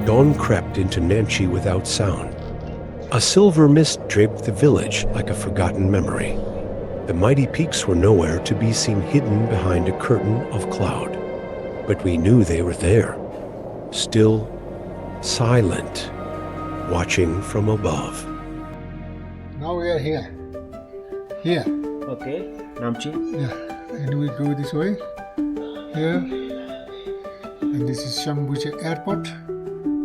Dawn crept into Namche without sound. A silver mist draped the village like a forgotten memory. The mighty peaks were nowhere to be seen, hidden behind a curtain of cloud. But we knew they were there, still, silent, watching from above. Now we are here. Here. Okay, Namche. Yeah, and we go this way. Here. And this is Tengboche airport.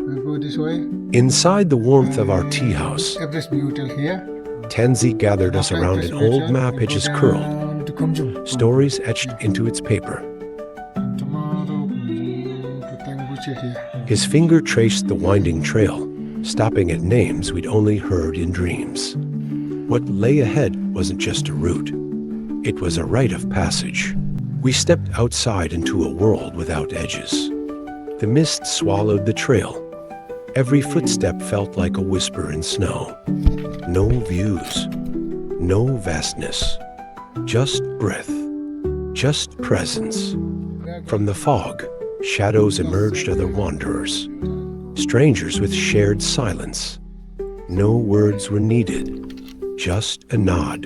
We go this way. Inside the warmth of our tea house, Everest View Hotel here. Tenzi gathered us around an old map, edges curled, To Khumjung. stories etched into its paper. Tomorrow to Tengboche here. His finger traced the winding trail, stopping at names we'd only heard in dreams. What lay ahead wasn't just a route. It was a rite of passage. We stepped outside into a world without edges. The mist swallowed the trail. Every footstep felt like a whisper in snow. No views, no vastness, just breath, just presence. From the fog, shadows emerged, other wanderers, strangers with shared silence. No words were needed, just a nod,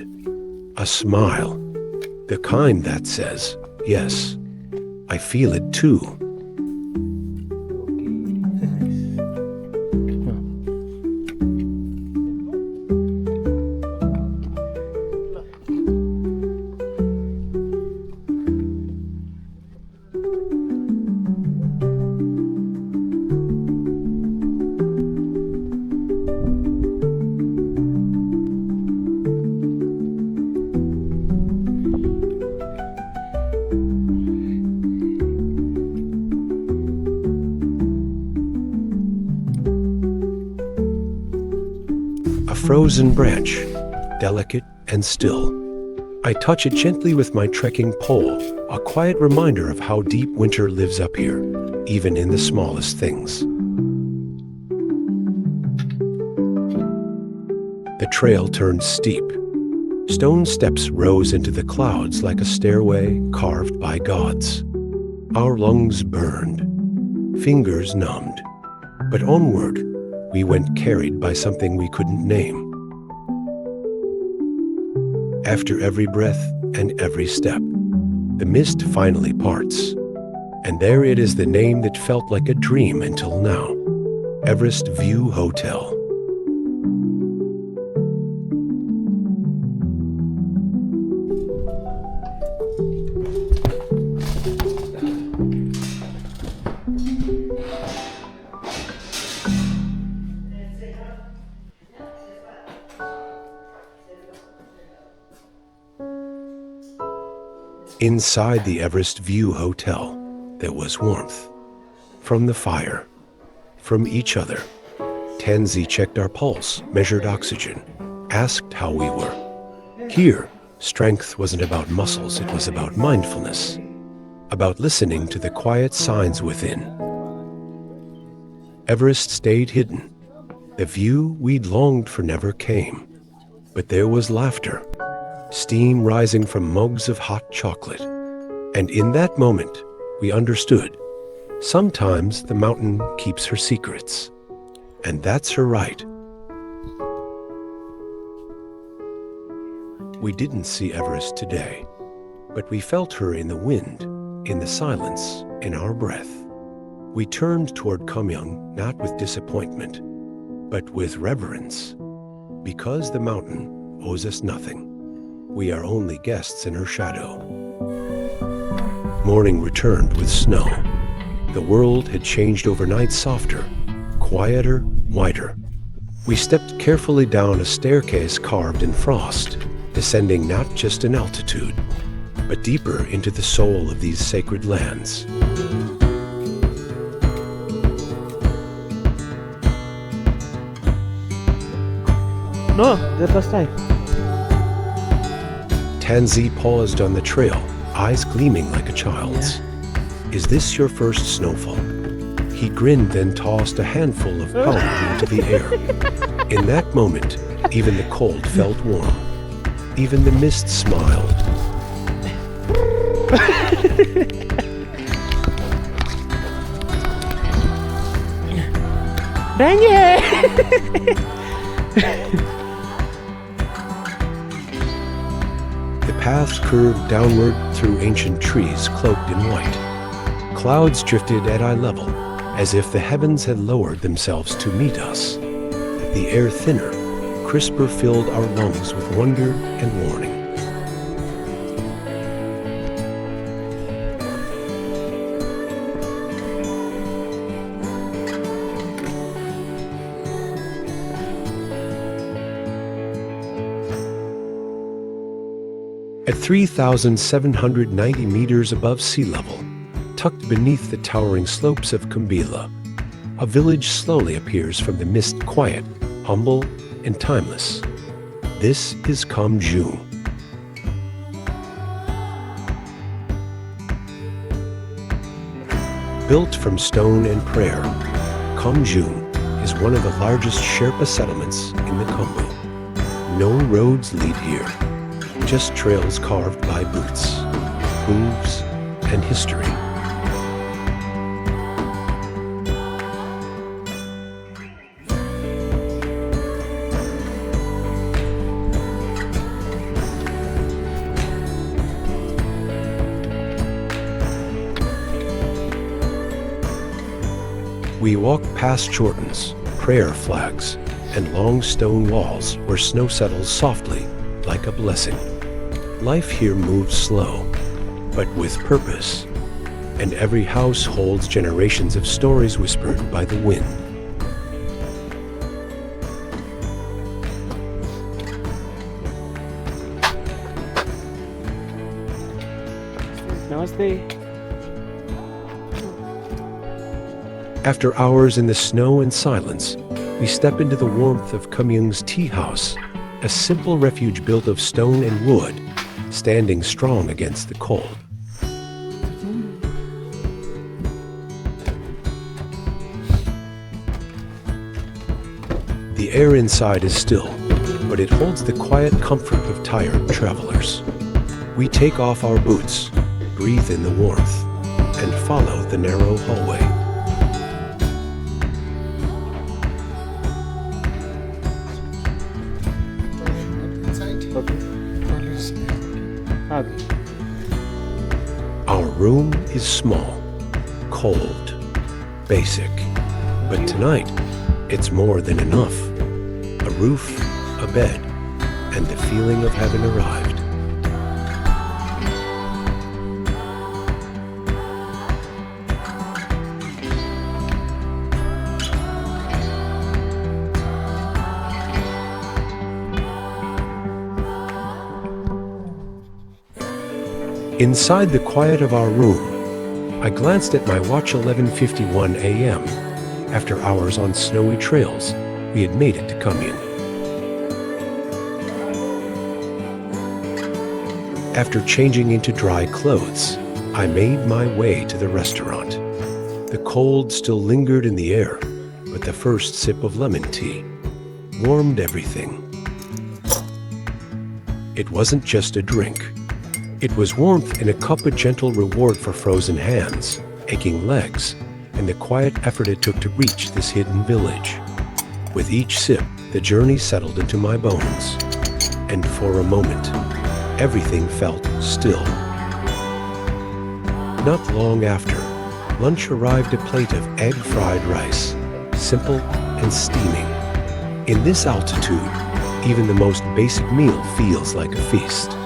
a smile, the kind that says, yes, I feel it too. Frozen branch, delicate and still. I touch it gently with my trekking pole, a quiet reminder of how deep winter lives up here, even in the smallest things. The trail turned steep. Stone steps rose into the clouds like a stairway carved by gods. Our lungs burned, fingers numbed, but onward, we went carried by something we couldn't name. After every breath and every step, the mist finally parts. And there it is, the name that felt like a dream until now. Everest View Hotel. Inside the Everest View Hotel, there was warmth. From the fire, from each other. Tenzi checked our pulse, measured oxygen, asked how we were. Here, strength wasn't about muscles, it was about mindfulness, about listening to the quiet signs within. Everest stayed hidden. The view we'd longed for never came. But there was laughter, steam rising from mugs of hot chocolate. And in that moment, we understood. Sometimes the mountain keeps her secrets. And that's her right. We didn't see Everest today, but we felt her in the wind, in the silence, in our breath. We turned toward Khumjung not with disappointment, but with reverence. Because the mountain owes us nothing. We are only guests in her shadow. Morning returned with snow. The world had changed overnight, softer, quieter, wider. We stepped carefully down a staircase carved in frost, descending not just in altitude, but deeper into the soul of these sacred lands. No, the first time. Tenzi paused on the trail, eyes gleaming like a child's. Is this your first snowfall? He grinned, then tossed a handful of powder into the air. In that moment, even the cold felt warm. Even the mist smiled. Dang it! The path curved downward through ancient trees cloaked in white. Clouds drifted at eye level, as if the heavens had lowered themselves to meet us. The air thinner, crisper filled our lungs with wonder and warning. At 3,790 meters above sea level, tucked beneath the towering slopes of Kumbila, a village slowly appears from the mist, quiet, humble, and timeless. This is Khumjung. Built from stone and prayer, Khumjung is one of the largest Sherpa settlements in the Khumbu. No roads lead here, just trails carved by boots, hooves, and history. We walk past Jordans, prayer flags, and long stone walls where snow settles softly like a blessing. Life here moves slow, but with purpose, and every house holds generations of stories whispered by the wind. Namaste. After hours in the snow and silence, we step into the warmth of Khumjung's tea house, a simple refuge built of stone and wood, standing strong against the cold. The air inside is still, but it holds the quiet comfort of tired travelers. We take off our boots, breathe in the warmth, and follow the narrow hallway. Okay. Our room is small, cold, basic, but tonight it's more than enough. A roof, a bed, and the feeling of having arrived. Inside the quiet of our room, I glanced at my watch. 11:51 a.m. After hours on snowy trails, we had made it to Khumjung. After changing into dry clothes, I made my way to the restaurant. The cold still lingered in the air, but the first sip of lemon tea warmed everything. It wasn't just a drink. It was warmth in a cup, a gentle reward for frozen hands, aching legs, and the quiet effort it took to reach this hidden village. With each sip, the journey settled into my bones, and for a moment, everything felt still. Not long after, lunch arrived, a plate of egg-fried rice, simple and steaming. In this altitude, even the most basic meal feels like a feast.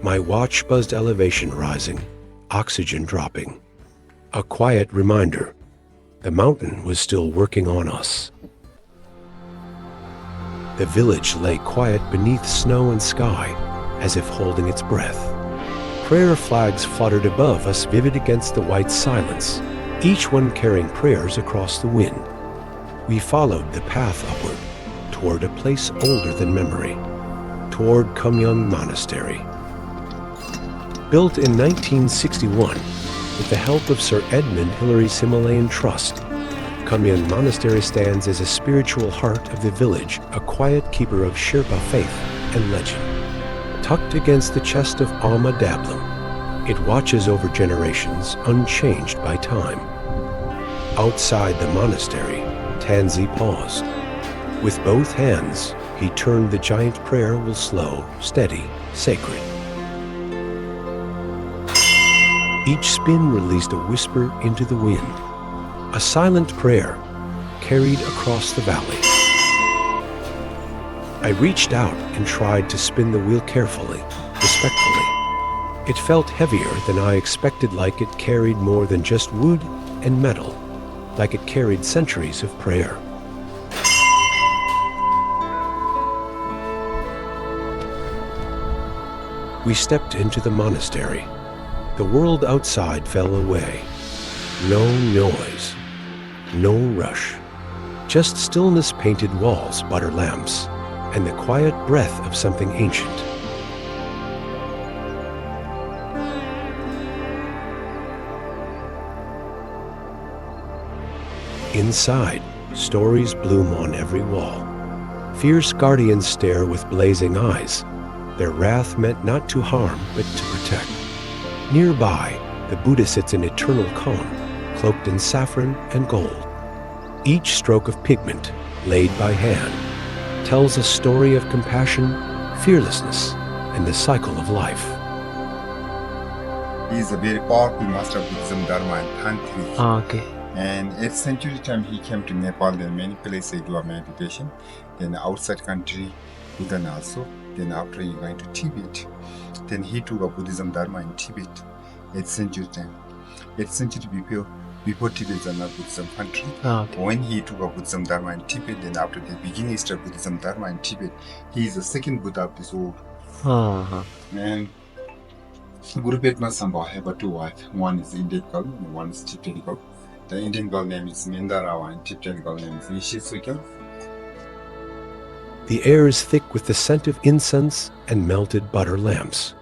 My watch buzzed, elevation rising, oxygen dropping. A quiet reminder, the mountain was still working on us. The village lay quiet beneath snow and sky, as if holding its breath. Prayer flags fluttered above us, vivid against the white silence, each one carrying prayers across the wind. We followed the path upward, toward a place older than memory, toward Khumjung Monastery. Built in 1961, with the help of Sir Edmund Hillary Himalayan Trust, Khumjung Monastery stands as a spiritual heart of the village, a quiet keeper of Sherpa faith and legend. Tucked against the chest of Alma Dablam, it watches over generations, unchanged by time. Outside the monastery, Tanzi paused. With both hands, he turned the giant prayer wheel slow, steady, sacred. Each spin released a whisper into the wind, a silent prayer carried across the valley. I reached out and tried to spin the wheel carefully, respectfully. It felt heavier than I expected, like it carried more than just wood and metal, like it carried centuries of prayer. We stepped into the monastery. The world outside fell away. No noise, no rush, just stillness, painted walls, butter lamps, and the quiet breath of something ancient. Inside, stories bloom on every wall. Fierce guardians stare with blazing eyes. Their wrath meant not to harm, but to protect. Nearby, the Buddha sits in eternal calm, cloaked in saffron and gold. Each stroke of pigment, laid by hand, tells a story of compassion, fearlessness, and the cycle of life. He is a very powerful master of Buddhism, Dharma, and Tantric. Okay. And 8th century time he came to Nepal. There are many places he do a meditation. Then outside country, Bhutan also. Then after he went to Tibet. Then he took a Buddhism Dharma in Tibet. 8th century time. 8th century before Tibet is not Buddhism country. Okay. When he took a Buddhism Dharma in Tibet, then after the beginning of Buddhism Dharma in Tibet, he is the second Buddha of this world. And Guru Petma Sambhav have two wives. One is Indian girl and one is Tibetan girl. The Indian girl name is Mindarawa and Tibetan girl name is Nishitsuka. The air is thick with the scent of incense and melted butter lamps.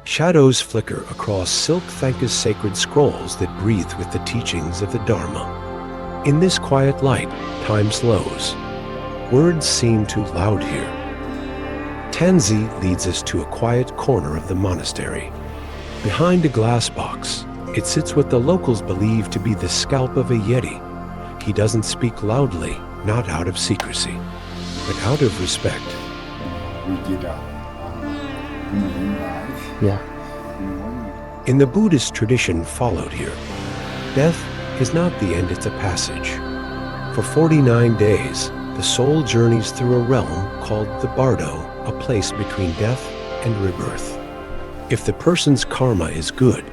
Shadows flicker across silk Thanka's sacred scrolls that breathe with the teachings of the Dharma. In this quiet light, time slows. Words seem too loud here. Tanzi leads us to a quiet corner of the monastery. Behind a glass box, it sits what the locals believe to be the scalp of a Yeti. He doesn't speak loudly, not out of secrecy, but out of respect. We get up. Yeah. In the Buddhist tradition followed here, death is not the end, it's a passage. For 49 days, the soul journeys through a realm called the Bardo, a place between death and rebirth. If the person's karma is good,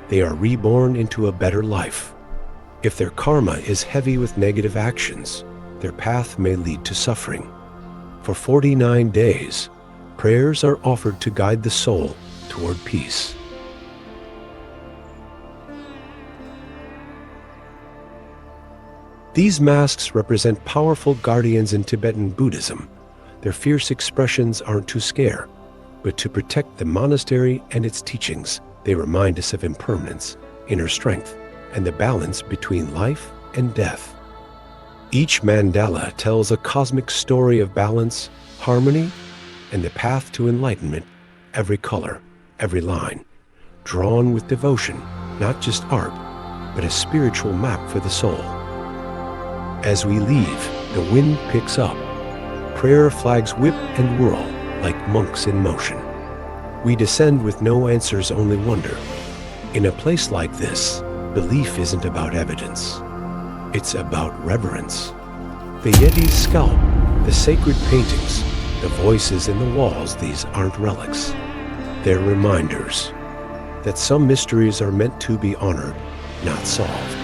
they are reborn into a better life. If their karma is heavy with negative actions, their path may lead to suffering. For 49 days, prayers are offered to guide the soul toward peace. These masks represent powerful guardians in Tibetan Buddhism. Their fierce expressions aren't to scare, but to protect the monastery and its teachings. They remind us of impermanence, inner strength, and the balance between life and death. Each mandala tells a cosmic story of balance, harmony, and the path to enlightenment. Every color, every line, drawn with devotion, not just art, but a spiritual map for the soul. As we leave, the wind picks up. Prayer flags whip and whirl like monks in motion. We descend with no answers, only wonder. In a place like this, belief isn't about evidence. It's about reverence. The Yeti's scalp, the sacred paintings, the voices in the walls, these aren't relics. They're reminders that some mysteries are meant to be honored, not solved.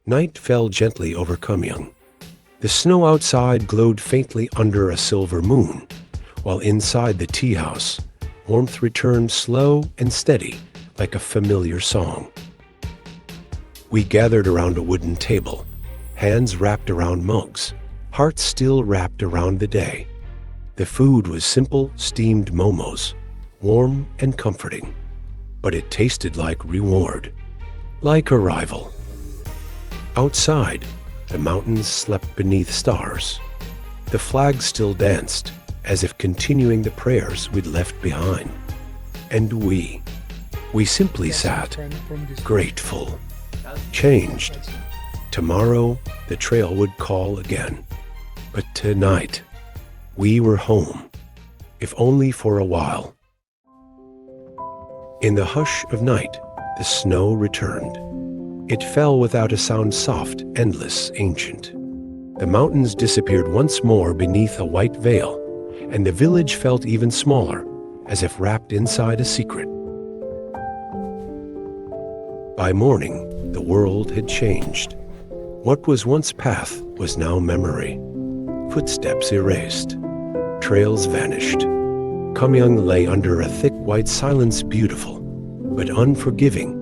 Night fell gently over Khumjung. The snow outside glowed faintly under a silver moon, while inside the tea house, warmth returned slow and steady, like a familiar song. We gathered around a wooden table, hands wrapped around mugs, hearts still wrapped around the day. The food was simple, steamed momos, warm and comforting, but it tasted like reward, like arrival. Outside, The mountains slept beneath stars. The flag still danced, as if continuing the prayers we'd left behind. And we simply sat, grateful, changed. Tomorrow, the trail would call again. But tonight, we were home, if only for a while. In the hush of night, the snow returned. It fell without a sound, soft, endless, ancient. The mountains disappeared once more beneath a white veil, and the village felt even smaller, as if wrapped inside a secret. By morning, the world had changed. What was once path was now memory. Footsteps erased. Trails vanished. Khumjung lay under a thick white silence, beautiful, but unforgiving.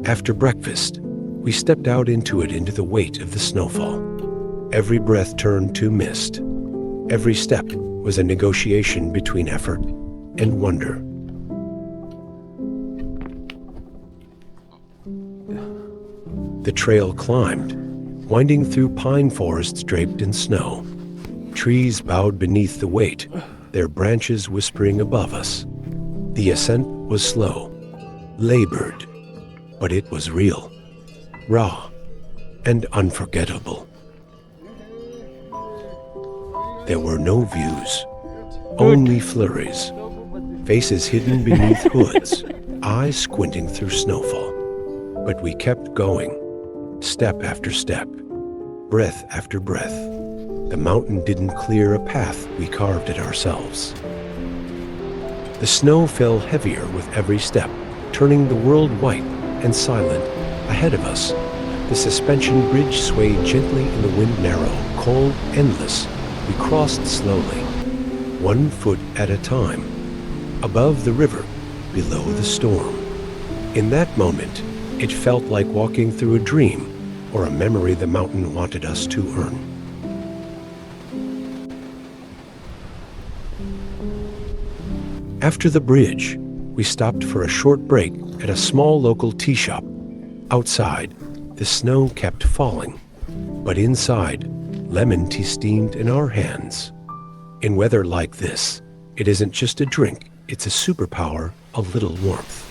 After breakfast, we stepped out into the weight of the snowfall. Every breath turned to mist. Every step was a negotiation between effort and wonder. The trail climbed, winding through pine forests draped in snow. Trees bowed beneath the weight, their branches whispering above us. The ascent was slow, labored, but it was real, raw, and unforgettable. There were no views, only flurries, faces hidden beneath hoods, eyes squinting through snowfall. But we kept going, step after step, breath after breath. The mountain didn't clear a path, we carved it ourselves. The snow fell heavier with every step, turning the world white and silent ahead of us. The suspension bridge swayed gently in the wind, narrow, cold, endless. We crossed slowly, 1 foot at a time, above the river, below the storm. In that moment, it felt like walking through a dream or a memory the mountain wanted us to earn. After the bridge, we stopped for a short break at a small local tea shop. Outside, the snow kept falling, but inside, lemon tea steamed in our hands. In weather like this, it isn't just a drink, it's a superpower, a little warmth.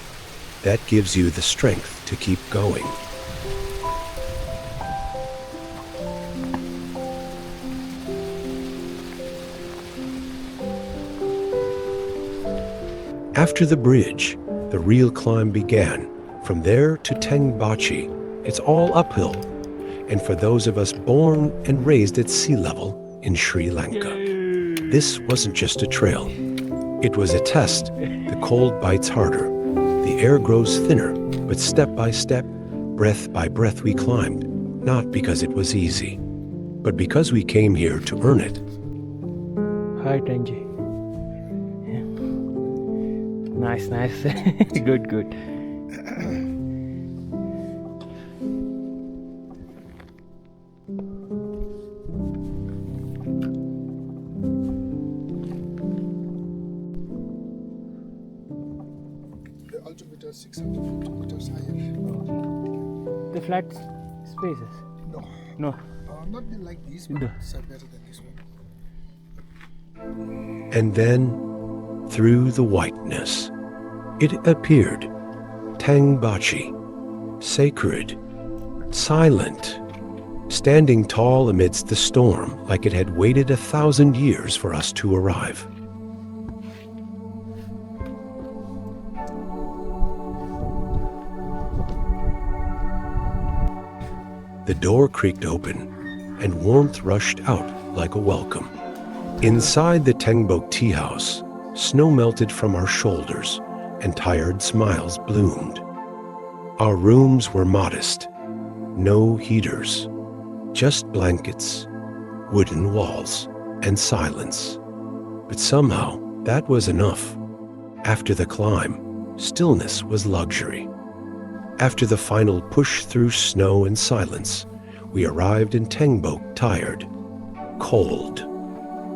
That gives you the strength to keep going. After the bridge, the real climb began. From there to Tengboche, it's all uphill. And for those of us born and raised at sea level in Sri Lanka, this wasn't just a trail. It was a test. The cold bites harder. The air grows thinner, but step by step, breath by breath we climbed, not because it was easy, but because we came here to earn it. Hi, Tenji. Nice. Good. The altimeter 650 meters higher. The flat spaces? No. Not like this, but it's better than this one. And then, through the whiteness, it appeared. Tengboche, sacred, silent, standing tall amidst the storm like it had waited 1,000 years for us to arrive. The door creaked open, and warmth rushed out like a welcome. Inside the Tengboche tea house, snow melted from our shoulders, and tired smiles bloomed. Our rooms were modest, no heaters, just blankets, wooden walls, and silence. But somehow, that was enough. After the climb, stillness was luxury. After the final push through snow and silence, we arrived in Tengboche tired, cold,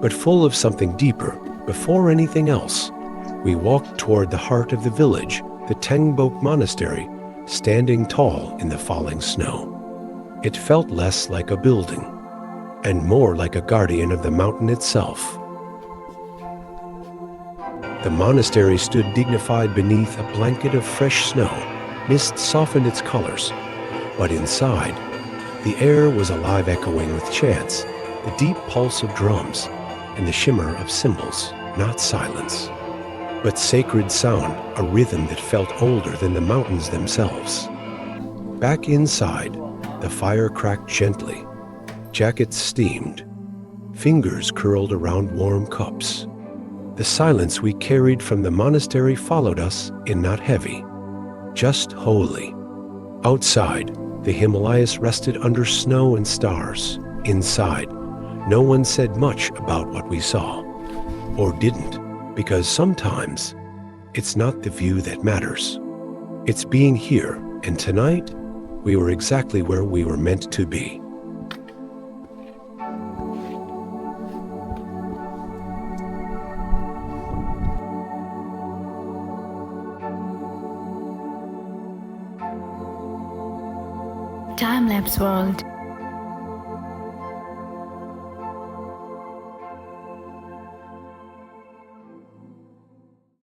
but full of something deeper. Before anything else, we walked toward the heart of the village, the Tengboche Monastery, standing tall in the falling snow. It felt less like a building and more like a guardian of the mountain itself. The monastery stood dignified beneath a blanket of fresh snow. Mist softened its colors, but inside, the air was alive, echoing with chants, the deep pulse of drums, and the shimmer of cymbals, not silence, but sacred sound, a rhythm that felt older than the mountains themselves. Back inside, the fire cracked gently, jackets steamed, fingers curled around warm cups. The silence we carried from the monastery followed us in not heavy, just holy. Outside, the Himalayas rested under snow and stars. Inside, no one said much about what we saw, or didn't, because sometimes it's not the view that matters. It's being here, and tonight, we were exactly where we were meant to be. Time-lapse world.